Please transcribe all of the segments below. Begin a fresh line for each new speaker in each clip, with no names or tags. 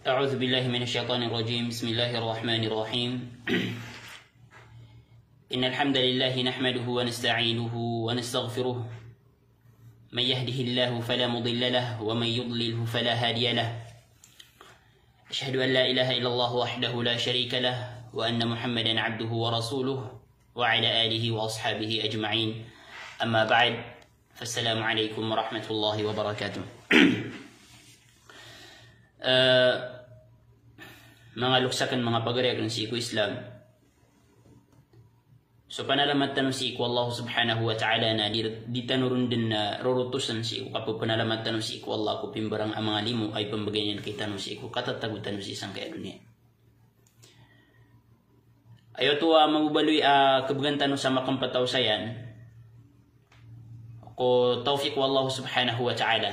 أعوذ بالله من الشيطان الرجيم. بسم الله الرحمن الرحيم. إن الحمد لله نحمده ونستعينه ونستغفره. من يهده الله فلا مضل له ومن يضلله فلا هادي له. أشهد أن لا إله إلا الله وحده لا شريك له وأن محمدا عبده ورسوله وعلى آله وأصحابه أجمعين. أما بعد فالسلام عليكم ورحمة الله وبركاته. Mga luksakan mga pagariakan si iku Islam. So panalamat tanong si iku Allah subhanahu wa ta'ala na ditanurun din na rurutusan si iku kapag panalamat tanong si iku Allah ko pimbarang ang mga limu ay pambagayan kay tanong si iku katatagutan si isang kaya dunia. Ayaw to mabubaloy kabagan tanong sa makampataw sayan. Ko tawfiq wa Allah subhanahu wa ta'ala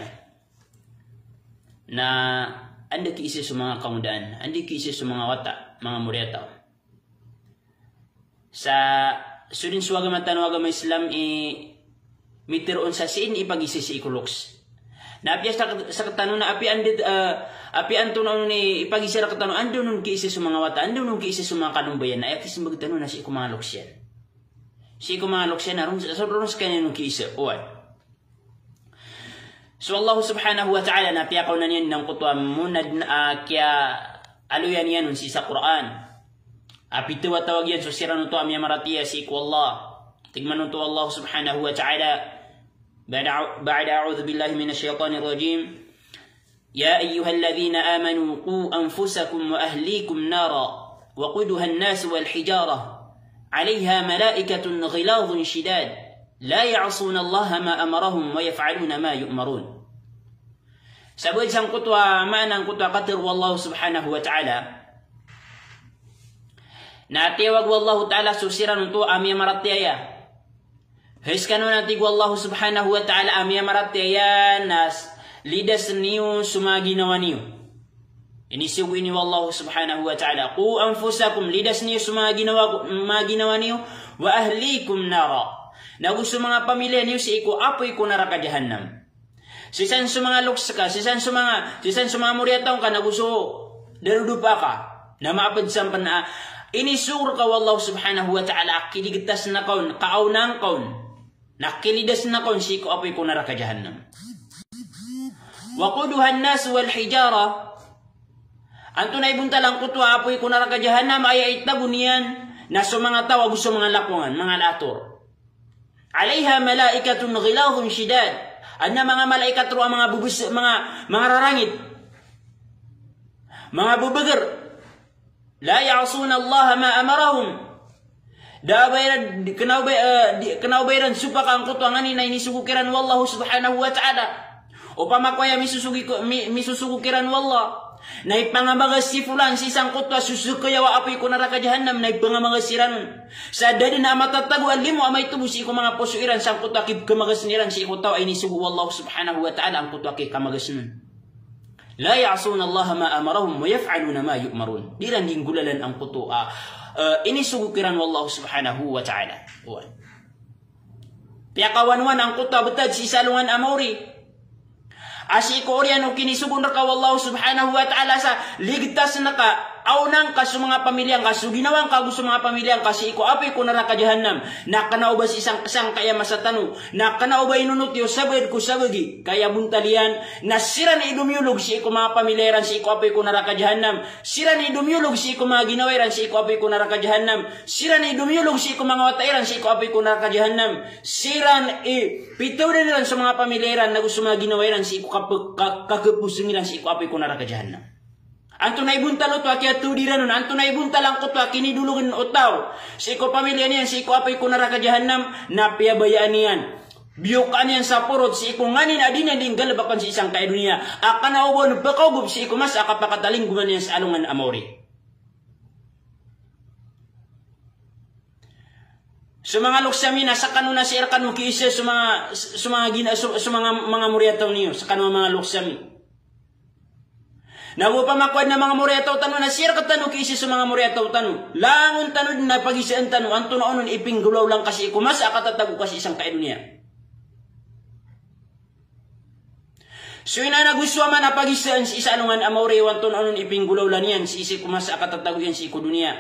na anda ki isa sa mga kamudan, anda ki isa sa mga wata, mga muriyataw. Sa sudin suwaga matanawaga may Islam mitiroon sa siin ipag-isa si ikuluks. Na api sa katanong na api anto na ni ipag-isa na katanong, ando nun ki isa sa mga wata, ando nun ki isa sa mga kanumbayan, na api magtanong na si iku mga luks yan. Si iku mga luks yan, sa sa kanya nun ki isa, uwan. So Allah subhanahu wa ta'ala na piyakaw na niyan ng kutwa munad na kya aluyan yan nun si sa Quran. Apito tawag yan so sira nito amya maratiya si iku Allah. Tigman nito Allah subhanahu wa ta'ala ba'da a'udhu billahi minash shaitanir rajim. Ya ayyuhalladhina amanu qu anfusakum wa ahlikum nara waquduha an-nas wal hijara 'alayha malaikatun ghiladhun shidad لا يعصون الله ما أمرهم ويفعلون ما يؤمرون. Sabad sang kutwa manang kutwa katir wallahu subhanahu wa ta'ala. Na tiwag wallahu ta'ala susiran untuk amya maratiya. Hiskano natig wallahu subhanahu wa ta'ala amya maratiya nas lidas niyo sumaginawa niyo. Inisiwi ni wallahu subhanahu wa ta'ala. Qu anfusakum lidas niyo sumaginawa niyo wa ahlikum nara. Na gusto mga pamilya niyo si iku apoy ko naraka jahannam. Sisan sa mga luksa ka, sisan sa mga muriyataw ka na gusto darudupa ka na maapad sampan na inisur ka wallahu subhanahu wa ta'ala kiligitas na kaun, kaunang kaun, nakilidas na kaun si iku apoy ko naraka jahannam. Waquduhan nas wal hijara. Anto na ibuntalang kutwa apoy ko naraka jahannam ay itabunian na sa mga tawa gusto mga lakungan, mga lator. Alayha malaikatun ghilazun shidad. Anna mga malaikat ro mga bubus mga rarangit. Mga bubagar. La ya'suna Allah ma amarahum. Kinaubayran supaka ang kutwangan ni inisugukiran wallahu subhanahu wa ta'ala. Upama koya misusugukiran wallah. Na ipangamagas si fulan si isang kutwa susukayawa apoy ko naraka jahannam na ipangamagas si ranon. Sa dadi na matatago alimu amay tubusi ko mga pusuiran sang kutwa kib kamagas niran si ikutaw ay nisugu wallahu subhanahu wa ta'ala ang kutwa kib kamagas nun. La ya'asuna Allah ma amarahum wa yaf'aluna ma yu'marun. Diran din gulalan ang kutwa inisugu kiran wallahu subhanahu wa ta'ala. Piyakawanwan ang kutwa betad si salungan amori. Asi ko oriano kinisugon na ka wallahu subhanahu wa ta'ala sa ligtas na ka aunang ka sa mga pamilyang ka so ginawang ka gusto mga pamilyang ka si iko apoy ko naraka jahannam na kanaubas isang kaya masatano na kanaubay nunutyo sabad ko sabagi kaya buntalian na sira ni idumyulog si iko mga pamilyeran si iko apoy ko naraka jahannam sira ni idumyulog si iko mga ginawairan si iko apoy ko naraka jahannam sira ni idumyulog si iko mga watairan si iko apoy ko naraka jahannam sira piturin nilan sa mga pamilyeran na gusto mga ginawairan si iko kakapusingiran si iko apoy ko naraka jahannam. Anto na ibuntalo to akia tudiran nun. Anto na ibuntalang ko to kinidulugin otaw. Si ko pamilya niyan, si ko apay ko naraka jahannam, napiabayaan niyan. Biyukan niyan sa purot, si ko nganin adin yan din galabakan si isang kaya dunia. Aka na ubon, bakawgob si ko mas akapakataling guman niyan sa alungan amori. So mga luksami na sa kanuna si Erkan mo kiisa sa mga muryataw niyo, sa kanuna mga luksami. Nagupamakwad na mga muryataw tano na sir katano kisi sa mga muryataw tano. Langon tano na pagisaan tano anto na onon ipinggulaw lang kasi kumas akatatago kasi isang kaya dunia. So ina naguswa man apagisaan si isa alungan amore wanton anon ipinggulaw lan yan si isi kumasa akatatago yan si iku dunia.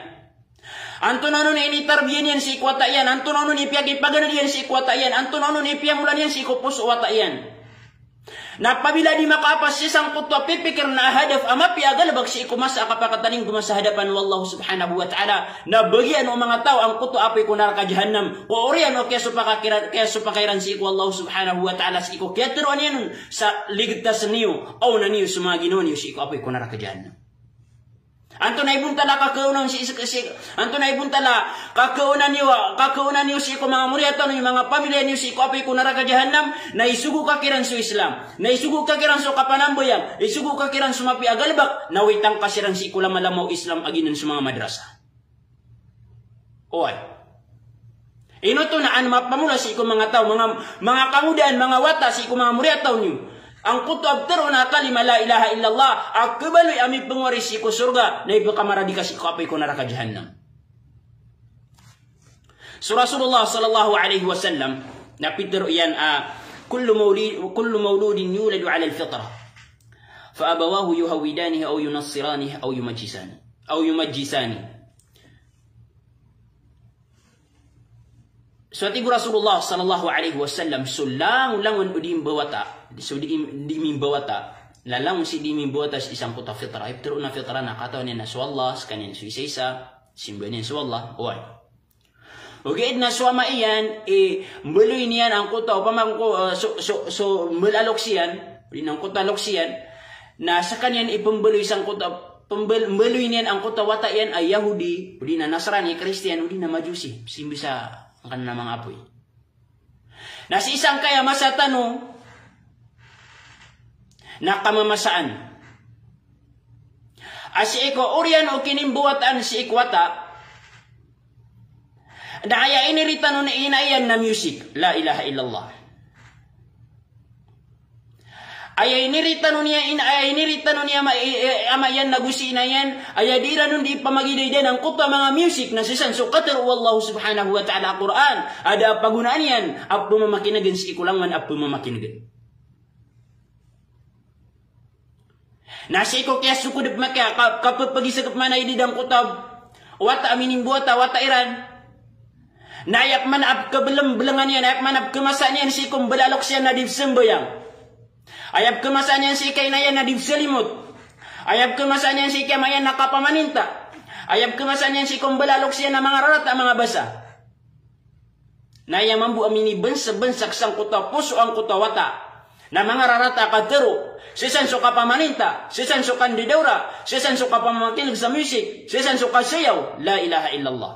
Anton anon ini tarbiyan yan si ikwata yan. Anton anon ipiagipagana yan si ikwata yan. Anton anon ipiamulan yan si iku puso wata yan. Na pabila di makapas sisang kutwa pipikir na hadaf ama piagalbag si ikumasa akapakataning gumasa hadapan wallahu subhanahu wa ta'ala na bagian o mga tao ang kutwa apoy kunar ka jahannam o orian o kaya supakairan si iku wallahu subhanahu wa ta'ala si iku kaya tiruan yan sa ligtas niyo o na niyo sumagino niyo si iku apoy kunar ka jahannam. Anto na ibuntala kakaunan anto na ibuntala kakaunan niyo si ko mga muriaton yung mga pamilya niyo si ko apoy ko naraka jahannam na isugo kakiran su Islam na isugo kakiran su kapanamboyan isugo kakiran su mapi agalbak na witang kasiran si ko lamalamaw Islam aginan su mga madrasa. Oy. Ino to na an mapamula si ko mga tao mga kamudan mga wata si ko mga muriaton niyo. Ang kutab tero na kalima la ilaha illallah akbaloy ami pengwaris ko surga na ipakamaradikas ko apay ko naraka jahannam. So Rasulullah sallallahu alaihi wasallam napitero iyan kullu mauludin yuladu ala alfitra fa abawahu yuhawidanihi aw yunassiranihi aw yumajjisani. So tigo Rasulullah sallallahu alaihi wasallam sulang langon udim bawata so di mimbawata lalang si di mimbawata sa isang kuta fitra ibtiro na fitra na kataw niya na suwallah kanyan su isa simba niya suwallah oy okay na suwama iyan mbeloy niyan ang kuta upamang ko so mbelaloksiyan di nang kuta loksiyan na sa kanyan ipembeloy isang kuta pembeloy niyan ang kuta wata iyan ay Yahudi di na Nasrani Kristiyan di na Majusi simbi sa ang kanang mga apoy na si isang kaya masatano na kamamasaan. Asi iko orian o kinimbuwatan si ikwata na aya inirita nun inayan na music. La ilaha illallah. Aya inirita nun niya amayan na gusi na yan. Aya dira nun di pamagiday ang kutwa mga music na sisan. So katir wallahu subhanahu wa ta'ala Quran. Ada pagunaan yan. Apo mamakinagan si ikulangan apo mamakinagan. Nasi ko kaya sukud maka kapag pagisakap man ay didang kutab wata aminin buata wata iran nayak man ab kebelang-belangan yan nayak man ab kemasan yan si kum belalok siya na divsembayang ayab kemasan yan si kay na yan na divselimut ayab kemasan yan si kay mayan nakapamaninta ayab kemasan yan si kum belalok siya na mga rarata mga basa naya mambu amini bensa-bensak sang kuta puso ang kuta wata na mga rarata katero sisan so kapamaninta sisan so kandidaura sisan so kapamakinig sa music sisan so kasayaw la ilaha illallah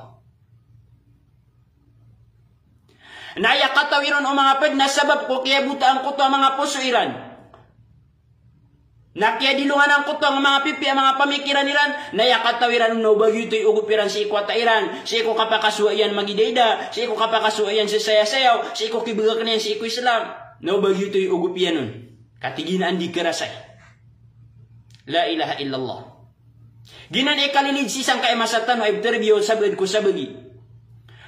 naya katawiron o mga ped na sabab ko kaya buta ang kuto ang mga puso iran na kaya dilungan ang kuto ang mga pipi ang mga pamikiran iran naya katawiran no bagyutoy ugupiran si ikwata iran si iko kapakasuayan magideda si iko kapakasuayan si sayasayaw si iko kibigak na yan si iko Islam no bagyutoy ugupian nun katiginaan di kerasay. La ilaha illallah. Ginan ikalilid sisang kay masatan ay terbiyo sabad ko sabagi.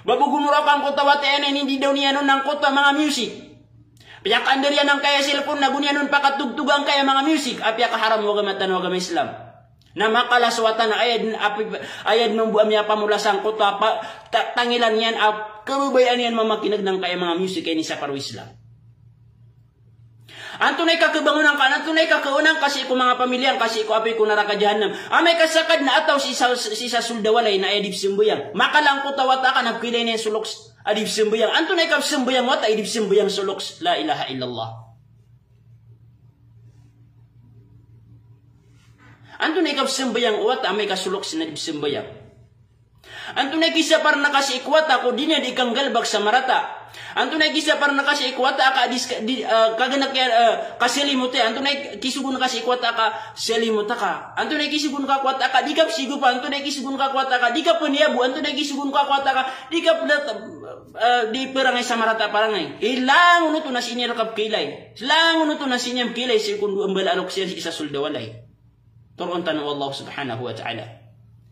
Babugumurakan ko tawateen hindi daw niya nun ng kota mga music. Piyak andarian ng kaya cellphone na gunyan nun pakatugtugang kaya mga music. Apya kaharam wagamatan wagam Islam. Na makalaswatan na ayad ng buam niya pamulasang kota tangilan yan kabubayan yan mamakinag ng kaya mga music ay ni sa paru Islam. Antunay kakabangunan ka, antunay kakaunang kasi ko mga pamilyang kasi ko apoy ko naraka jahannam. Amay kasakad na ataw si sa suldawalay na adib simbuyang. Makalang ko tawata ka nagpilay na yung suloks adib simbuyang. Antunay ka simbuyang wata adib simbuyang suloks. La ilaha illallah. Antunay ka simbuyang wata amay kasuloks na adib simbuyang. Antunay kisa par nakasi ikwata ko dinya di kang galbag sa marata. Antunay kisa par nakasi ikwata ka kaganak kaselimuti. Antunay kisugun kasi ikwata ka selimuta ka. Antunay kisugun ka kwata ka dikap sigupa. Antunay kisugun ka kwata ka dikap peniabu. Antunay kisugun ka kwata ka dikap di perangay sa marata parangay. Ilang uno to na sinya rakap kilay. Ilang uno to na sinya kilay sekundu ambal alok siya isa suldawalay. Turon tanu Allah subhanahu wa ta'ala.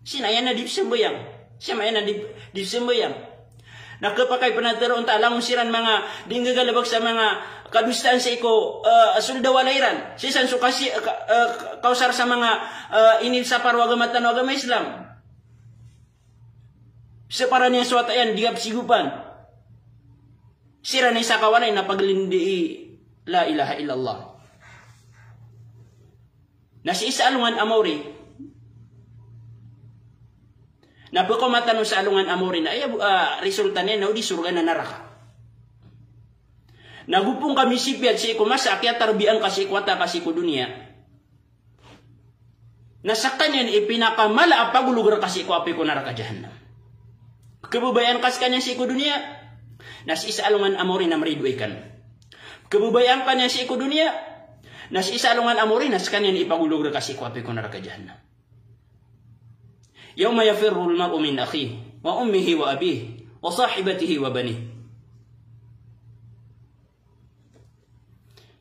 Sinayan na dip sembayang. Siya may na di sembayang. Nakapakai penataroon ta alang siran mga dinggagalabag sa mga kadustaan sa iko suldawalairan. Sisan sukasi kausar sa mga inil sa parwagamatan o agama Islam. Sa para niya suwata yan, diap sigupan. Sira na isa kawanay na paglindi la ilaha illallah. Na si isa alungan amori. Napako matanong sa alungan amori na ay resulta niya na di surga na naraka. Nagupong kami sipiat si ikumasa kaya tarbiang kasi kwata kasi ko dunia. Nasaktan yan ipinakamala apagulugar kasi ko api ko naraka jahannam. Kebubayan kas kanya si iku dunia. Nas isa alungan amori na maridu ikan. Kebubayan kanya si iku dunia. Nas isa alungan amori nas kanya ipagulugar kasi ko api ko naraka jahannam. Yawma yafirru al-mar'u min akhihi wa ummihi wa abihi wa sahibatihi wa banihi.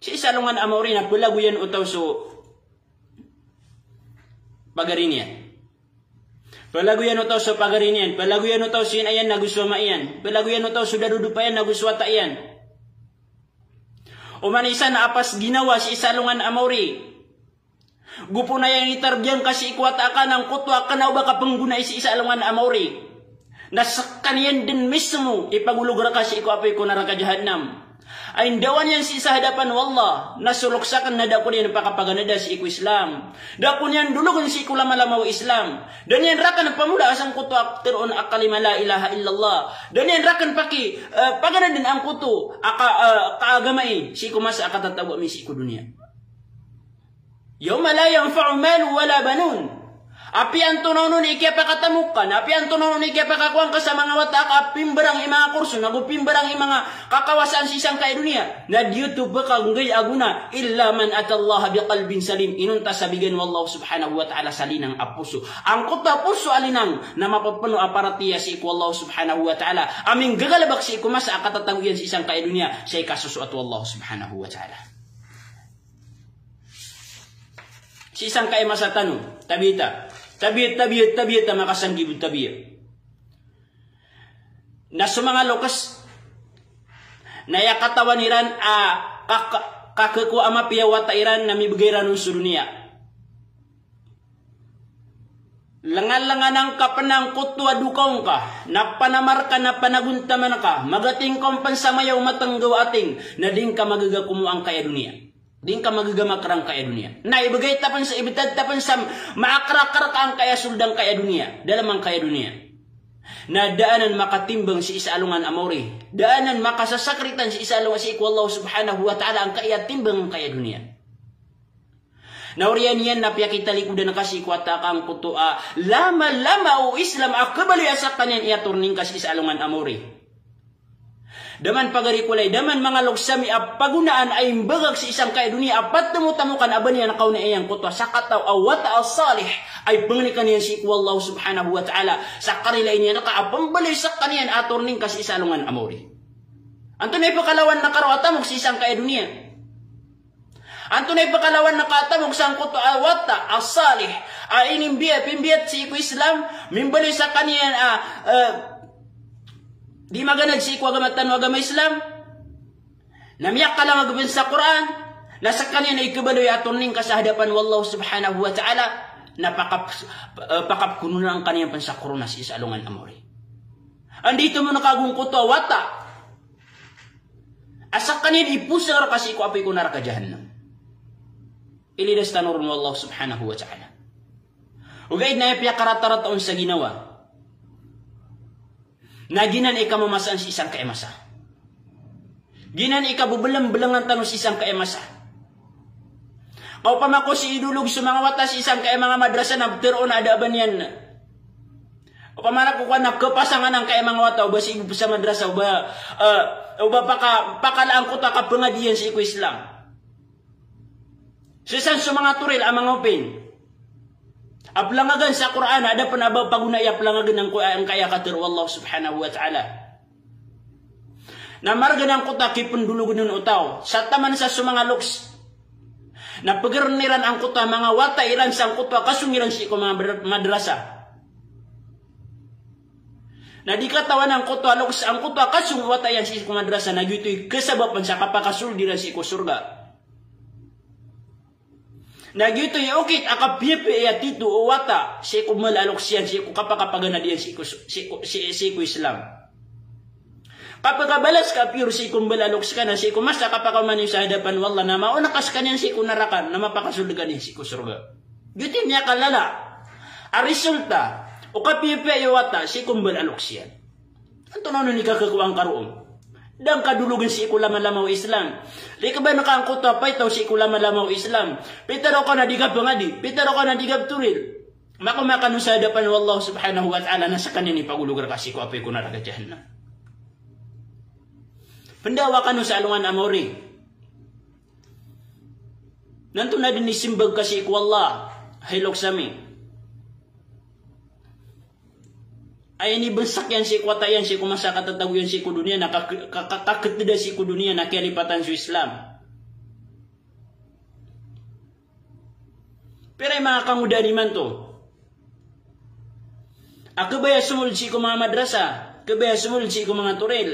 Si isa alungan amori na pulaguyan utaw so pagarinian. Palaguyan utaw so pagarinian, palaguyan utaw so ayan naguswama iyan, palaguyan utaw so darudupayan naguswata iyan. O manisa na apas ginawa si isa alungan amori. Gupo na yang itarbiyang kasi ikwata ka ng kutwa ka na ba kapangguna si isa alungan amori. Nasa kaniyan din mismo ipagulugra kasi ikwapoy ko naraka jahannam. Ay dawan yan si isa hadapan wallah. Nasuloksakan na dako niyan pakapaganada si iku Islam. Dako niyan dulugon si iku lama-lamaw Islam. Dan yan rakan pamuda asang kutwa teron akalima la ilaha illallah. Dan yan rakan paki pagana din ang kutu kaagamay si iku masa akatatawa mi si iku dunia. Yawma la yanfa'u malu wala banun. Api ang tunanon ikiya pakatamukan, api ang tunanon ikiya pakakuang ka sa mga wataka, pimbarang mga kurso, nagupimbarang mga kakawasan sa isang kay dunia. Na diyuto bakagungay aguna, illa man atallaha biqalbin salim, inunta sabigan wallahu subhanahu wa ta'ala salinang apuso. Ang kuta puso alinang na mapapano aparatiya si iku wallahu subhanahu wa ta'ala. Aming gagalabak si iku mas akatatawiyan sa isang kay dunia, siya ikasusuat wallahu subhanahu wa ta'ala. Si isang kay masa tanong, tabita makasanggibud tabiyat. Na sa mga lokas na yakatawaniran kakeku ama piyawatairan na mibigayran ng surunia. Langan-langan ang kapanang kutwa dukaw ka, na panamar ka na panaguntaman ka, magating kong pansamayaw matanggaw ating, na din ka magagakumuang kaya dunia. Din ka magagamakrang kaya dunia. Na ibigay tapan sa ibitad tapan sa maakrakar ka ang kaya suldang kaya dunia. Dalamang kaya dunia. Na daanan makatimbang si isa alungan amori. Daanan makasasakritan si isa alungan si iku Allah subhanahu wa ta'ala ang kaya timbang ang kaya dunia. Nauriyan yan na piyakita likudan na kasi ikwata kang kutua. Lama-lama o Islam akabali asak kanyan iaturning kasi isa alungan amori. Daman pagarikulay, daman mga logsami pagunaan ay imbagag sa isang kaya dunia apat tamo-tamukan aban niya nakaw na iyang kutwa sa kataw awata al-salih ay panganikan niya si Allah subhanahu wa ta'ala sa karilay niya nakaapambali sa kaniyan aturning kasi isa alungan amori. Anto na ipakalawan na karawatamog sa isang kaya dunia. Anto na ipakalawan na katamog sa kutwa awata al-salih ay inimbiyat si iku Islam mimbali sa kaniyan di maganag si iku agamatan o agama Islam. Namiyak ka lang agawin sa Quran. Nasa kanya na ikabaloy atuning ka sa hadapan wallahu subhanahu wa ta'ala. Pakapkuno na ang kaniyang pansakuro na si isa alungan amori. Andito mo nakagungkot o wata. Asak kanyan ipusar kasi iku api ko naraka jahannam. Ilidas tanurun wallahu subhanahu wa ta'ala. Ugaid na ipiya karatarataon sa ginawa. Na ginan ikamamasaan si isang kaemasa. Ginan ikabubelang-belangan tanong si isang kaemasa. Kau pamako si idulog sa mga watas si isang kaemanga madrasa na teroon na adaaban yan. O pamana ko na kapasangan ng kaemanga wata o ba si ibu sa madrasa o ba pakalaan ko ta kapangadiyan si iku Islam. Sa isang sa mga turil ang mga open. Aplangagan sa Quran ada penabaw paguna aplangagan ang kaya katir Allah subhanahu wa ta'ala. Na marga ng kutaki pendulugan ng utaw sa taman sa sumanga luks. Na pagirniran ang kuta mga wata iran sa kutwa kasungiran si ko mga madrasa. Na di katawan ang kutwa loks ang kutwa kasung wata yan si madrasa na gito'y kasabapan sa kapakasul dira si ko surga. Na gito'y okit akapipi ya tito o wata si ko malaloks yan si ko kapakapagana diyan si ko Islam. Kapag kabalas ka pure si ko malaloks ka na si ko mas kapakaman sa hadapan wallah na mauna kas kanyan si ko narakan na mapakasulgan yan si ko surga. Gito'y niya kalala. A resulta o kapipi ya wata si ko malaloks yan. Anto na ni kakakuang karoon. Dan kadulugan si ko lama-lamaw Islam. Di ka ba nakaangkot pa itaw si ko lama-lamaw Islam. Pitaro ka na digab pangadi. Pitaro ka na digab turil. Makumakan sa hadapan wallahu subhanahu wa ta'ala na sa kanya ni pagulugar kasi ko apay ko naraga jahannam. Pendawa ka sa alungan amori. Nanto na din isimbag kasi ko Allah. Hailok sami. Ay ni bensak yan si kuwata yan si kumasa katatago yan si ku dunia nakakatida si ku dunia na kelipatan sa Islam. Pero ay mga kangudani man to. Akabaya sumul si ku mga madrasa, kabaya sumul si ku mga turil.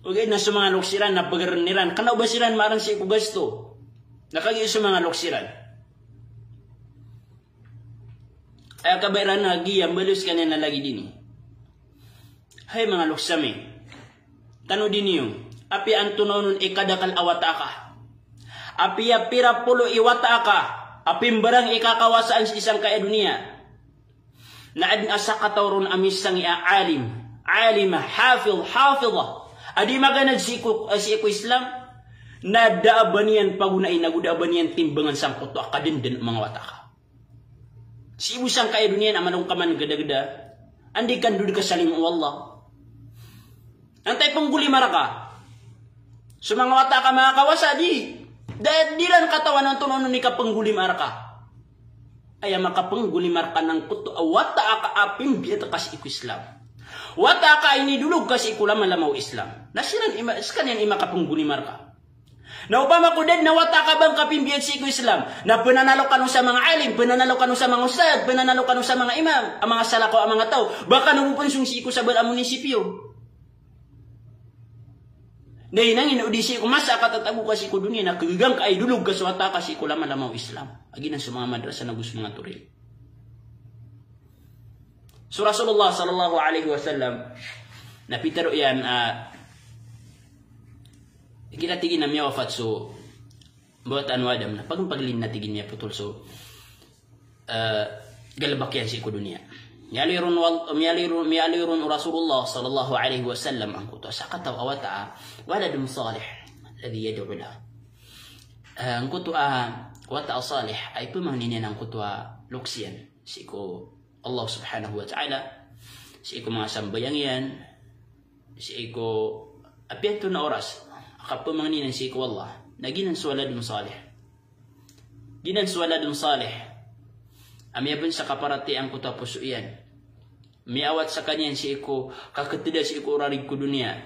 Okay na sa mga luksiran na pagaraniran. Kana ba siran marang si ku gasto? Nakagi sa mga luksiran. Ay akabayran na giyam balus kanina lagi dini. Hai mga luksami, tano din yung, api antunonon ikadakal awataka. Api ya pira pulo iwataka, api barang ikakawasaan sa isang kaya dunia. Naad asa katawron amisang alim, alima, hafidha. Adi maganad si iku Islam, na daabanian pagunain, nagudaabanian timbangan sang kuto akadindin mga wataka. Si ibu sang kaya dunia na manong kaman gada-gada, andi kan duduk salim Allah. Antay pengguli maraka. Sumang wata ka mga kawasa di. Dahil di lang katawan ng tunon ni ka pengguli maraka. Ay makapengguli maraka ng kuto. Wata ka apim biyata kasi iku Islam. Wata ka ini dulu kasi iku lama-lamaw Islam. Nasinan iskanian ima kapengguli maraka. Na upama ko din na wata ka bang kapim biyat si iku Islam. Na pananalo ka sa mga alim. Pananalo ka sa mga ustad. Pananalo ka sa mga imam. Ang mga salako ang mga tao. Baka napupansong si iku sa bala munisipyo. Dahil nang inaudisi ko masa katatago kasi ko dunia na kagigang ka ay dulog ka suwata kasi ko lama-lamaw Islam. Agi na sa mga madrasa na gusto mga turil. So Rasulullah sallallahu alaihi wasallam napitaro yan kinatigin na miya wafat so buat anwadam na pagpaglin natigin niya putol so galabak yan si ko dunia. Miyalirun Rasulullah sallallahu alaihi wasallam ang kuto sa kataw awata waladun salih alladhi yad'u lahu. Ang kuto wata salih ay pemangnin ang kuto luksian si ko Allah subhanahu wa ta'ala si ko mga sambayang yan si ko apiato na oras akapamangnin si ko Allah naginan waladun salih ginan waladun salih amiyabun sa kaparati ang kuto puso yan. Miawat sa kanya si iko kakatida si iko rarig ko dunia.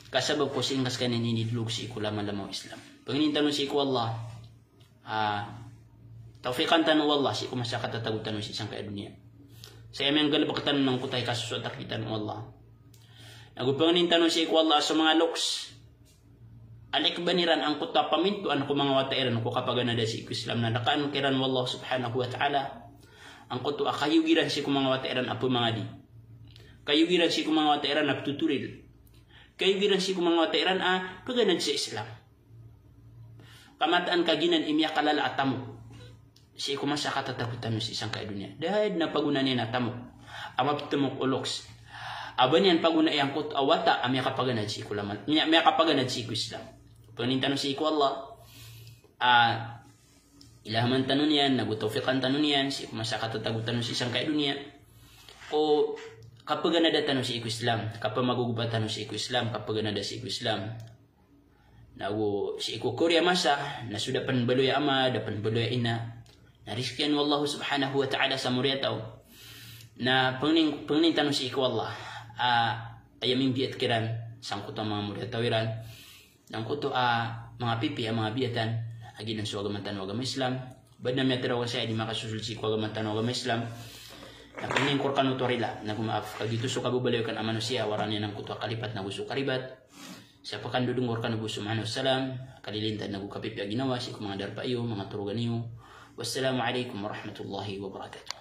Kasabab ko singas kanya ninidlog si iko lama-lamaw Islam. Panginin tanong si iko Allah. Taufikan tanong Allah si iko masakatatagot tanong si isang kaya dunia. Sa aming galabak tanong ng kutay kasusutak kitan ng Allah. Nagupanginin tanong si iko Allah sa mga loks. Alik baniran ang kuta pamintuan ko mga watairan ko kapag nada si iko Islam na nakaan kiran wallah subhanahu wa ta'ala. Ang kuto kayugiran si kumang watairan apo mga di. Kayugiran si kumang watairan nagtuturil. Kayugiran si kumang watairan paganad sa Islam. Kamataan kaginan imya kalala atamo. Si kumasa katatakutan sa isang kaidunya. Dahil na paguna niya natamo. Amap temok uloks. Aban yan paguna yang kuto awata amya kapaganad si kulaman. Amya kapaganad si Islam. Panintanong si iku Allah. Ilahaman tanun yan, nagutawfikan tanun yan, si kumasa katatagutan si isang kaya dunia. O kapag nada tanun si iku Islam, kapag magugubat tanun si iku Islam, kapag nada si iku Islam. Nago si iku Korea masa, na sudah panbaloy ama, dapan baloy ina. Nariskian wallahu subhanahu wa ta'ala sa muriataw. Na pangning tanun si iku Allah, ayaming biat kiran, sangkuto mga muriatawiran. Nangkuto mga pipi, mga biatan. Aginan sa agama Islam. Bad na miya tiraw kasi ay di makasusul si agama Islam. Nakunin korkan utorila, nagumaaf. Kagito so kabubaliw kan amanusia, waran yan ang kutwa kalipat na gusto karibat. Siapa kan dudung korkan Nabi Subhanahu Salam, kalilintad nagu kapipya ginawa, si mga darpa iyo, mga turugan iyo. Wassalamualaikum warahmatullahi wabarakatuh.